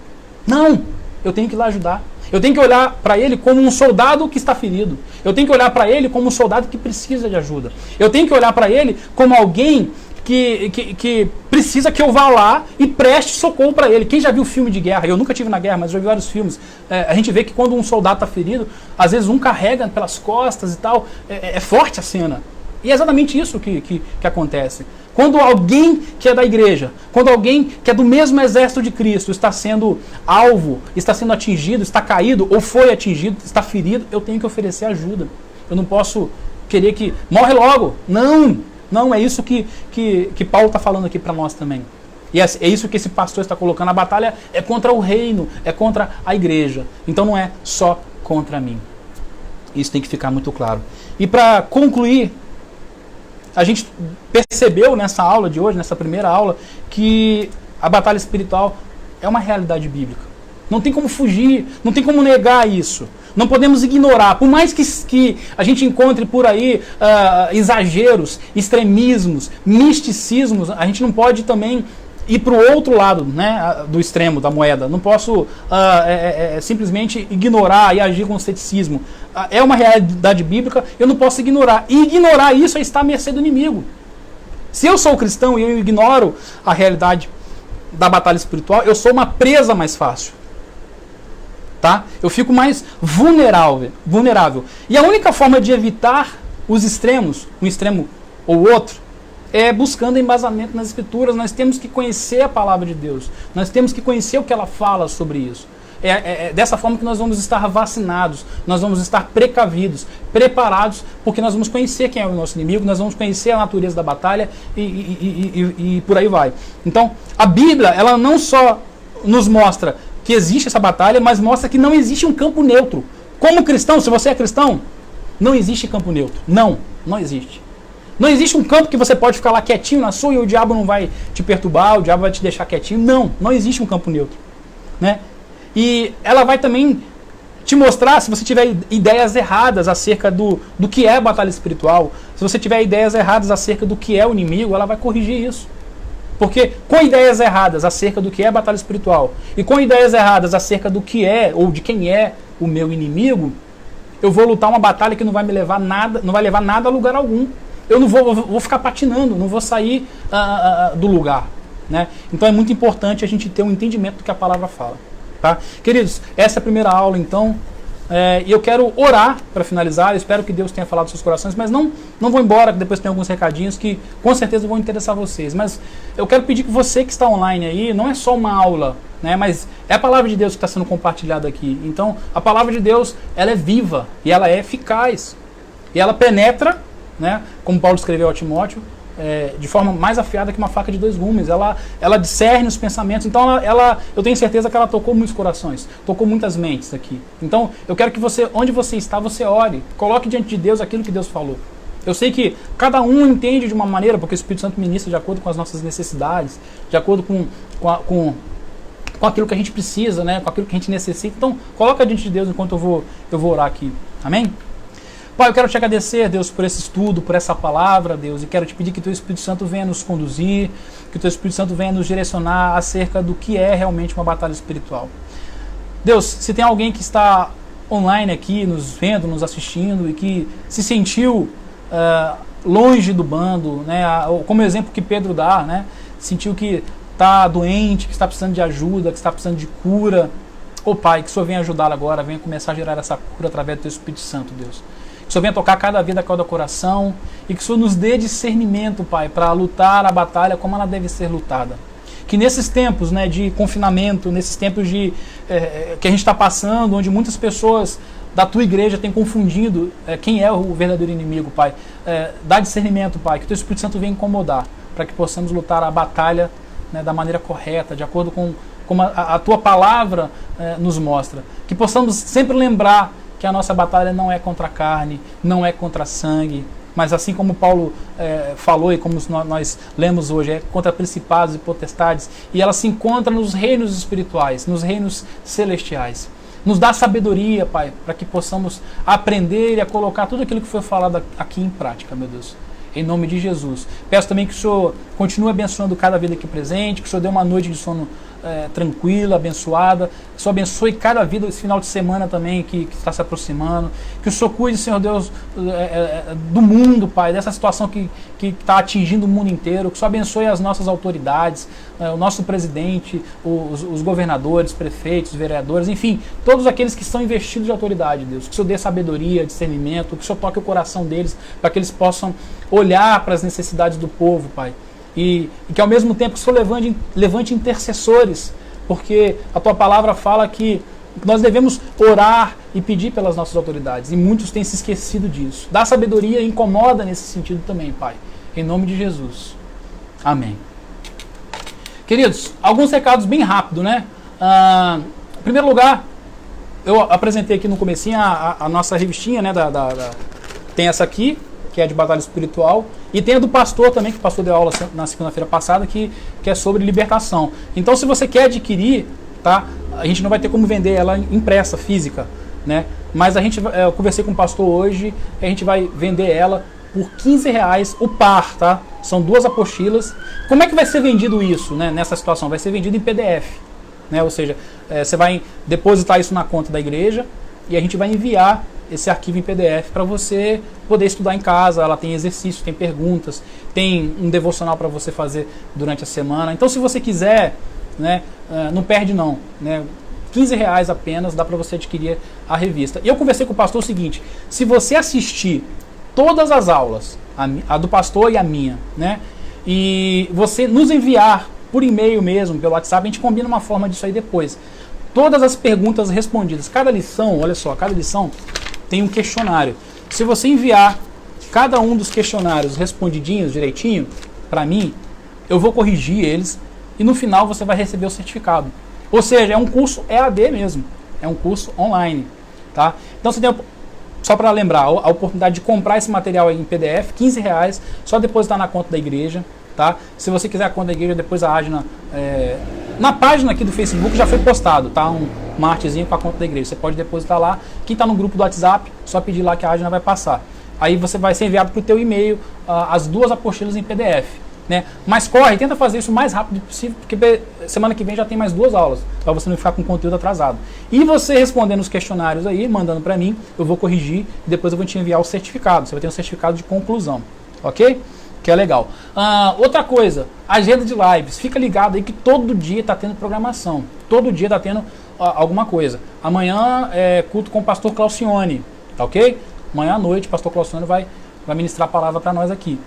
Não, eu tenho que ir lá ajudar. Eu tenho que olhar para ele como um soldado que está ferido. Eu tenho que olhar para ele como um soldado que precisa de ajuda. Eu tenho que olhar para ele como alguém que precisa que eu vá lá e preste socorro para ele. Quem já viu filme de guerra? Eu nunca tive na guerra, mas já vi vários filmes. A gente vê que quando um soldado está ferido, às vezes um carrega pelas costas e tal. É forte a cena. E é exatamente isso que acontece. Quando alguém que é da igreja, quando alguém que é do mesmo exército de Cristo está sendo alvo, está sendo atingido, está caído ou foi atingido, está ferido, eu tenho que oferecer ajuda. Eu não posso querer que morre logo. Não, é isso que Paulo está falando aqui para nós também. E é isso que esse pastor está colocando. A batalha é contra o reino, é contra a igreja. Então não é só contra mim. Isso tem que ficar muito claro. E para concluir, a gente percebeu nessa aula de hoje, nessa primeira aula, que a batalha espiritual é uma realidade bíblica. Não tem como fugir, não tem como negar isso. Não podemos ignorar. Por mais que a gente encontre por aí exageros, extremismos, misticismos, a gente não pode também ir para o outro lado, né, do extremo da moeda. Não posso simplesmente ignorar e agir com ceticismo. É uma realidade bíblica, eu não posso ignorar. E ignorar isso é estar à mercê do inimigo. Se eu sou cristão e eu ignoro a realidade da batalha espiritual, eu sou uma presa mais fácil. Tá? Eu fico mais vulnerável. E a única forma de evitar os extremos, um extremo ou outro, é buscando embasamento nas Escrituras. Nós temos que conhecer a palavra de Deus. Nós temos que conhecer o que ela fala sobre isso. É dessa forma que nós vamos estar vacinados, nós vamos estar precavidos, preparados, porque nós vamos conhecer quem é o nosso inimigo, nós vamos conhecer a natureza da batalha e por aí vai. Então, a Bíblia, ela não só nos mostra que existe essa batalha, mas mostra que não existe um campo neutro. Como cristão, se você é cristão, não existe campo neutro. Não existe. Não existe um campo que você pode ficar lá quietinho na sua e o diabo não vai te perturbar, o diabo vai te deixar quietinho. Não existe um campo neutro. Né? E ela vai também te mostrar, se você tiver ideias erradas acerca do que é a batalha espiritual, se você tiver ideias erradas acerca do que é o inimigo, ela vai corrigir isso. Porque com ideias erradas acerca do que é a batalha espiritual e com ideias erradas acerca do que é ou de quem é o meu inimigo, eu vou lutar uma batalha que não vai me levar nada, não vai levar nada a lugar algum. Eu não vou ficar patinando, não vou sair do lugar. Né? Então é muito importante a gente ter um entendimento do que a palavra fala. Tá? Queridos, essa é a primeira aula, então. E eu quero orar para finalizar. Eu espero que Deus tenha falado nos seus corações, mas não vou embora, que depois tem alguns recadinhos que com certeza vão interessar vocês. Mas eu quero pedir que você que está online aí, não é só uma aula, né, mas é a palavra de Deus que está sendo compartilhada aqui. Então, a palavra de Deus, ela é viva e ela é eficaz. E ela penetra, né, como Paulo escreveu ao Timóteo, de forma mais afiada que uma faca de dois gumes. Ela discerne os pensamentos. Então eu tenho certeza que ela tocou muitos corações, tocou muitas mentes aqui. Então eu quero que você, onde você está, você ore, coloque diante de Deus aquilo que Deus falou. Eu sei que cada um entende de uma maneira, porque o Espírito Santo ministra de acordo com as nossas necessidades, de acordo com aquilo que a gente precisa, né? Com aquilo que a gente necessita. Então, coloca diante de Deus enquanto eu vou orar aqui. Amém? Pai, eu quero te agradecer, Deus, por esse estudo, por essa palavra, Deus, e quero te pedir que o Teu Espírito Santo venha nos conduzir, que o Teu Espírito Santo venha nos direcionar acerca do que é realmente uma batalha espiritual. Deus, se tem alguém que está online aqui, nos vendo, nos assistindo, e que se sentiu longe do bando, né? Como o exemplo que Pedro dá, né? Sentiu que está doente, que está precisando de ajuda, que está precisando de cura. Pai, que o Senhor venha ajudá-lo agora, venha começar a gerar essa cura através do Teu Espírito Santo, Deus. Que o Senhor venha tocar cada vida, cada coração, e que o Senhor nos dê discernimento, Pai, para lutar a batalha como ela deve ser lutada. Que nesses tempos, né, de confinamento, nesses tempos que a gente está passando, onde muitas pessoas da Tua igreja têm confundido quem é o verdadeiro inimigo, Pai, dá discernimento, Pai, que o Teu Espírito Santo venha incomodar, para que possamos lutar a batalha, né, da maneira correta, de acordo com como a Tua palavra nos mostra. Que possamos sempre lembrar que a nossa batalha não é contra a carne, não é contra sangue, mas assim como Paulo falou e como nós lemos hoje, é contra principados e potestades, e ela se encontra nos reinos espirituais, nos reinos celestiais. Nos dá sabedoria, Pai, para que possamos aprender e a colocar tudo aquilo que foi falado aqui em prática, meu Deus. Em nome de Jesus. Peço também que o Senhor continue abençoando cada vida aqui presente, que o Senhor dê uma noite de sono tranquila, abençoada. Que o Senhor abençoe cada vida esse final de semana também que está se aproximando. Que o Senhor cuide, Senhor Deus, do mundo, Pai, dessa situação que está atingindo o mundo inteiro. Que o Senhor abençoe as nossas autoridades, o nosso presidente, os governadores, prefeitos, vereadores, enfim, todos aqueles que estão investidos de autoridade, Deus. Que o Senhor dê sabedoria, discernimento, que o Senhor toque o coração deles para que eles possam olhar para as necessidades do povo, Pai. E que ao mesmo tempo o Senhor levante intercessores, porque a Tua palavra fala que nós devemos orar e pedir pelas nossas autoridades, e muitos têm se esquecido disso. Dá sabedoria e incomoda nesse sentido também, Pai. Em nome de Jesus. Amém. Queridos, alguns recados bem rápido, né? Em primeiro lugar, eu apresentei aqui no comecinho a nossa revistinha, né? Tem essa aqui, que é de batalha espiritual, e tem a do pastor também, que o pastor deu aula na segunda-feira passada, que é sobre libertação. Então, se você quer adquirir, tá, a gente não vai ter como vender ela impressa, física, né? Mas eu conversei com o pastor hoje, a gente vai vender ela por R$15 o par, tá? São 2 apostilas. Como é que vai ser vendido isso, né, nessa situação? Vai ser vendido em PDF, né? Ou seja, você vai depositar isso na conta da igreja e a gente vai enviar esse arquivo em PDF para você poder estudar em casa. Ela tem exercícios, tem perguntas, tem um devocional para você fazer durante a semana. Então, se você quiser, né, não perde não, né? R$15 apenas dá para você adquirir a revista. E eu conversei com o pastor o seguinte: se você assistir todas as aulas, a do pastor e a minha, né, e você nos enviar por e-mail mesmo, pelo WhatsApp, a gente combina uma forma disso aí depois. Todas as perguntas respondidas, cada lição, olha só, cada lição tem um questionário. Se você enviar cada um dos questionários respondidinhos direitinho para mim, eu vou corrigir eles e no final você vai receber o certificado. Ou seja, é um curso EAD mesmo, é um curso online, tá? Então você tem, só para lembrar, a oportunidade de comprar esse material aí em PDF, R$15, só depositar na conta da igreja, tá? Se você quiser a conta da igreja, depois a Adna, na página aqui do Facebook já foi postado, tá? Uma artezinha com a conta da igreja. Você pode depositar lá. Quem está no grupo do WhatsApp, só pedir lá que a Adna vai passar. Aí você vai ser enviado para o teu e-mail as 2 apostilas em PDF, né? Mas corre, tenta fazer isso o mais rápido possível, porque semana que vem já tem mais 2 aulas, para você não ficar com conteúdo atrasado. E você respondendo os questionários aí, mandando para mim, eu vou corrigir e depois eu vou te enviar o certificado. Você vai ter um certificado de conclusão, ok? Que é legal. Outra coisa, agenda de lives. Fica ligado aí que todo dia está tendo programação. Todo dia está tendo alguma coisa. Amanhã é culto com o pastor Claucione, tá ok? Amanhã à noite o pastor Claucione vai ministrar a palavra para nós aqui.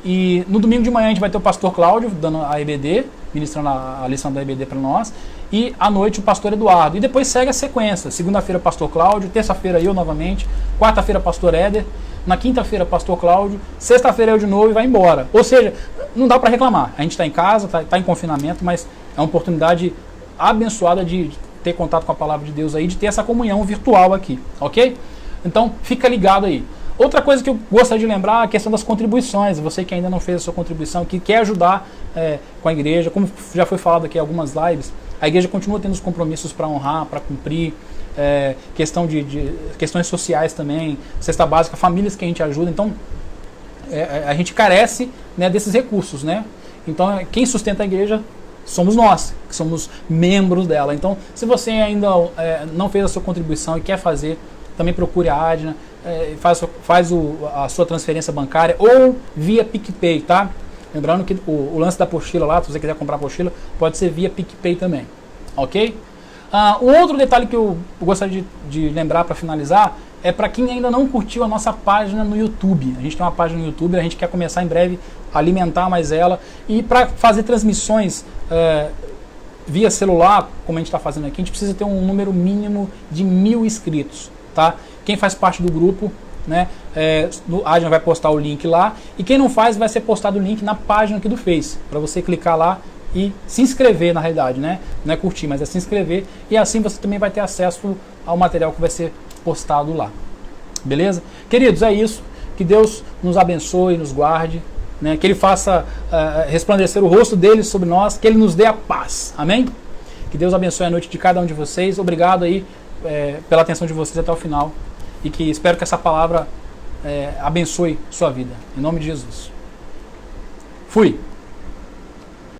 E no domingo de manhã a gente vai ter o pastor Cláudio dando a EBD, ministrando a lição da EBD para nós. E à noite o pastor Eduardo. E depois segue a sequência. Segunda-feira pastor Cláudio, terça-feira eu novamente, quarta-feira pastor Éder, na quinta-feira pastor Cláudio, sexta-feira eu de novo e vai embora. Ou seja, não dá para reclamar. A gente está em casa, está em confinamento, mas é uma oportunidade abençoada de ter contato com a palavra de Deus aí, de ter essa comunhão virtual aqui, ok? Então, fica ligado aí. Outra coisa que eu gostaria de lembrar é a questão das contribuições. Você que ainda não fez a sua contribuição, que quer ajudar com a igreja, como já foi falado aqui em algumas lives, a igreja continua tendo os compromissos para honrar, para cumprir, questões sociais também, cesta básica, famílias que a gente ajuda. Então, a gente carece, né, desses recursos, né? Então, quem sustenta a igreja somos nós, que somos membros dela. Então, se você ainda não fez a sua contribuição e quer fazer, também procure a Adna, faz a sua transferência bancária ou via PicPay, tá? Lembrando que o lance da apostila lá, se você quiser comprar a apostila, pode ser via PicPay também, ok? Um outro detalhe que eu gostaria de lembrar para finalizar é para quem ainda não curtiu a nossa página no YouTube. A gente tem uma página no YouTube, a gente quer começar em breve a alimentar mais ela. E para fazer transmissões via celular, como a gente está fazendo aqui, a gente precisa ter um número mínimo de 1000 inscritos. Tá? Quem faz parte do grupo, né, a Adna vai postar o link lá. E quem não faz, vai ser postado o link na página aqui do Face, para você clicar lá e se inscrever, na realidade, né? Não é curtir, mas é se inscrever. E assim você também vai ter acesso ao material que vai ser postado lá. Beleza? Queridos, é isso. Que Deus nos abençoe, nos guarde, né? Que Ele faça resplandecer o rosto dele sobre nós, que Ele nos dê a paz. Amém? Que Deus abençoe a noite de cada um de vocês. Obrigado aí pela atenção de vocês até o final. E que espero que essa palavra abençoe sua vida. Em nome de Jesus. Fui!